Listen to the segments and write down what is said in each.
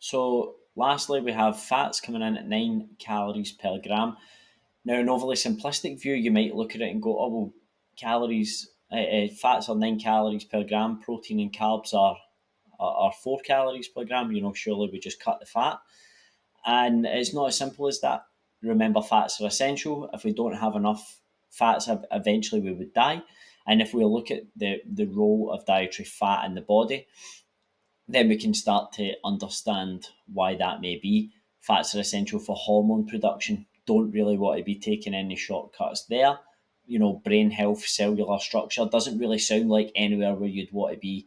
So lastly, we have fats coming in at 9 calories per gram. Now, an overly simplistic view, you might look at it and go, oh, well, fats are 9 calories per gram, protein and carbs are 4 calories per gram. Surely we just cut the fat. And it's not as simple as that. Remember, fats are essential. If we don't have enough fats, eventually we would die. And if we look at the role of dietary fat in the body, then we can start to understand why that may be. Fats are essential for hormone production. Don't really want to be taking any shortcuts there. Brain health, cellular structure doesn't really sound like anywhere where you'd want to be,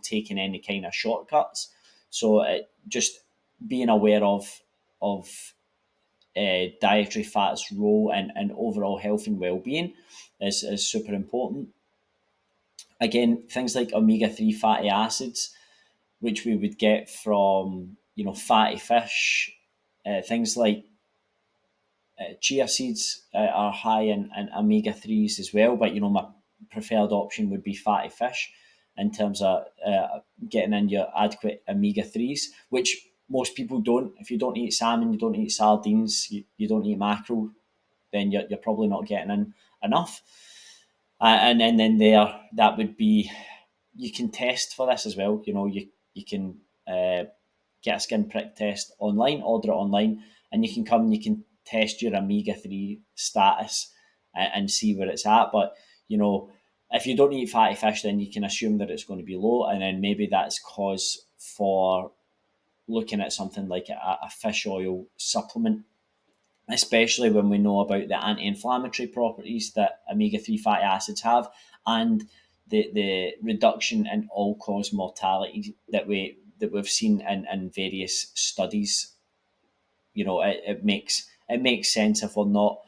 taking any kind of shortcuts. So just being aware of dietary fats role and overall health and well-being is super important. Again, things like omega-3 fatty acids, which we would get from fatty fish, things like chia seeds are high in omega-3s as well, but my preferred option would be fatty fish in terms of getting in your adequate omega-3s, which most people don't. If you don't eat salmon, you don't eat sardines, you don't eat mackerel, then you're probably not getting in enough. And then there, that would be, you can test for this as well. You can get a skin prick test online, order it online, and you can come and you can test your omega-3 status and see where it's at. But if you don't eat fatty fish, then you can assume that it's going to be low, and then maybe that's cause for looking at something like a fish oil supplement, especially when we know about the anti-inflammatory properties that omega-3 fatty acids have, and the reduction in all-cause mortality that we've seen in various studies. It makes sense. If we're not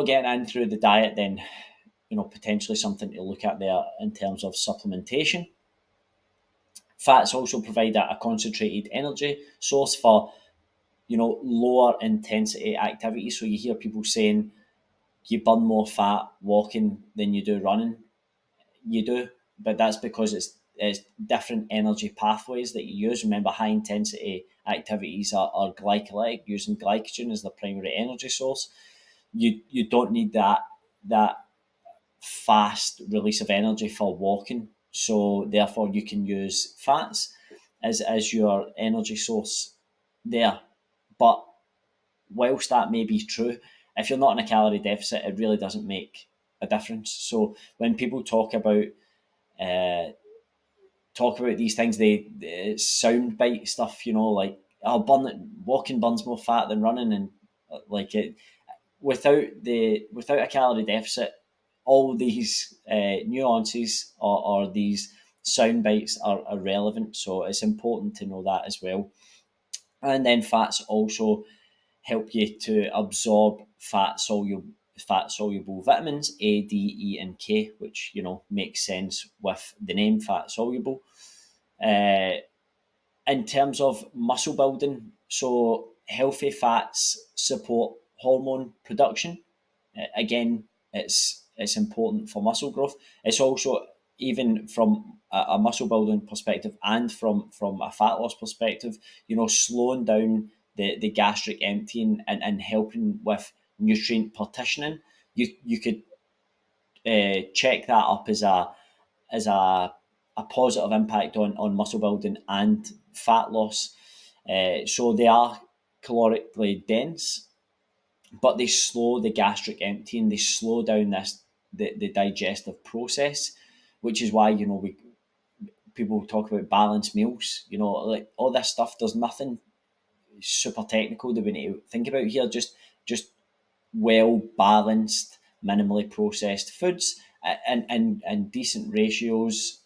getting in through the diet, then potentially something to look at there in terms of supplementation. Fats also provide a concentrated energy source for lower intensity activities. So you hear people saying you burn more fat walking than you do running. You do, but that's because it's different energy pathways that you use. Remember, high intensity activities are glycolytic, using glycogen as the primary energy source. You don't need that fast release of energy for walking. So therefore you can use fats as your energy source there. But whilst that may be true, if you're not in a calorie deficit, it really doesn't make a difference. So when people uh, talk about these things, they sound bite stuff, like walking burns more fat than running, and like it without a calorie deficit, all these nuances or these sound bites are irrelevant. So it's important to know that as well. And then fats also help you to absorb fat soluble vitamins A, D, E, and K, which makes sense with the name fat soluble. Uh, in terms of muscle building, so healthy fats support hormone production. Again, it's important for muscle growth. It's also, even from a muscle building perspective and from a fat loss perspective, slowing down the gastric emptying and helping with nutrient partitioning. You could check that up as a positive impact on muscle building and fat loss. So they are calorically dense, but they slow the gastric emptying. They slow down the digestive process, which is why people talk about balanced meals. Like all this stuff. There's nothing super technical that we need to think about here. Just well balanced, minimally processed foods and decent ratios,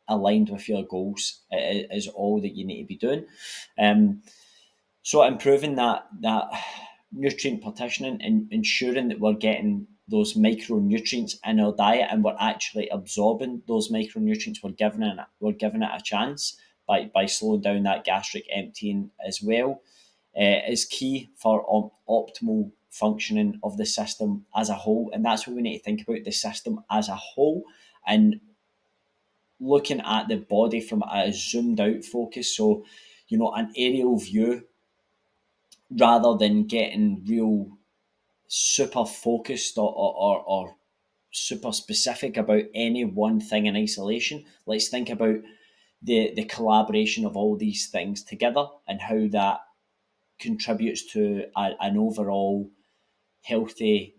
aligned with your goals, is all that you need to be doing. So improving that nutrient partitioning and ensuring that we're getting those micronutrients in our diet and we're actually absorbing those micronutrients. We're giving it a chance by slowing down that gastric emptying as well, is key for optimal functioning of the system as a whole. And that's what we need to think about, the system as a whole, and looking at the body from a zoomed out focus. So an aerial view rather than getting real super focused or super specific about any one thing in isolation. Let's think about the collaboration of all these things together and how that contributes to an overall healthy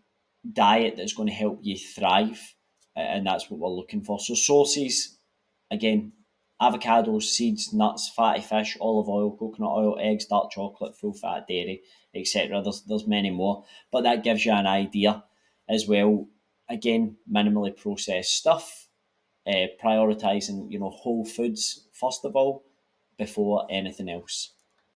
diet that's going to help you thrive. And that's what we're looking for. So sources, again, avocados, seeds, nuts, fatty fish, olive oil, coconut oil, eggs, dark chocolate, full fat dairy, etc. There's many more, but that gives you an idea as well. Again, minimally processed stuff, prioritizing whole foods first of all before anything else.